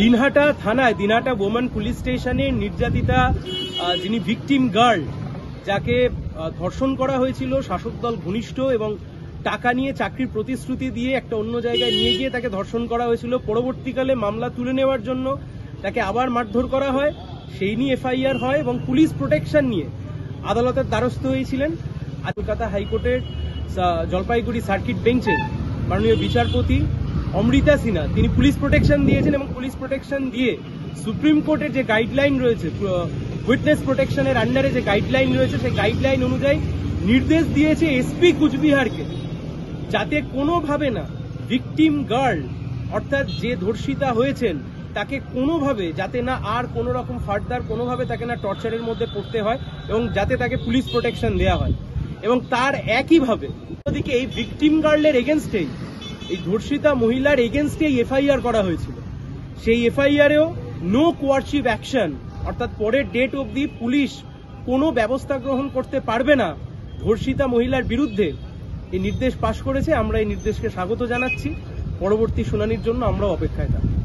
দিনহাটা থানায় Dinhata women police স্টেশনে নির্যাতিতা যিনি ভিকটিম গার্ল, যাকে ধর্ষণ করা হয়েছিল শাসক দল ঘনিষ্ঠ এবং টাকা নিয়ে চাকরির প্রতিশ্রুতি দিয়ে একটা অন্য জায়গায় নিয়ে গিয়ে তাকে ধর্ষণ করা হয়েছিল। পরবর্তীকালে মামলা তুলে নেওয়ার জন্য তাকে আবার মারধর করা হয়, সেই নিয়ে এফআইআর হয় এবং পুলিশ প্রোটেকশন নিয়ে আদালতের দ্বারস্থ হয়েছিলেন কলকাতা হাইকোর্টের জলপাইগুড়ি সার্কিট বেঞ্চের মাননীয় বিচারপতি অমৃতা সিনহা। তিনি পুলিশ প্রোটেকশন দিয়েছেন এবং পুলিশ প্রোটেকশন দিয়ে সুপ্রিম কোর্টের যে গাইডলাইন রয়েছে, উইটনেস প্রোটেকশনের আন্ডারে যে গাইডলাইন রয়েছে, সেই গাইডলাইন অনুযায়ী নির্দেশ দিয়েছে এসপি কুচবিহারকে, যাতে কোনোভাবে না ভিকটিম গার্ল অর্থাৎ যে ধর্ষিতা হয়েছেন তাকে কোনোভাবে যাতে না আর কোনো রকম ফার্দার কোনোভাবে তাকে না টর্চারের মধ্যে পড়তে হয় এবং যাতে তাকে পুলিশ প্রোটেকশন দেওয়া হয়। এবং তার একইভাবে ওদিকে এই ভিকটিম গার্লের এগেনস্টেই, এই ধর্ষিতা মহিলার এগেনস্টেই এফআইআর করা হয়েছিল। সেই এফআইআরেও নো কোয়ারশিপ অ্যাকশন, অর্থাৎ পরের ডেট অবধি পুলিশ কোনো ব্যবস্থা গ্রহণ করতে পারবে না ধর্ষিতা মহিলার বিরুদ্ধে, এই নির্দেশ পাশ করেছে। আমরা এই নির্দেশকে স্বাগত জানাচ্ছি। পরবর্তী শুনানির জন্য আমরা অপেক্ষায় থাকব।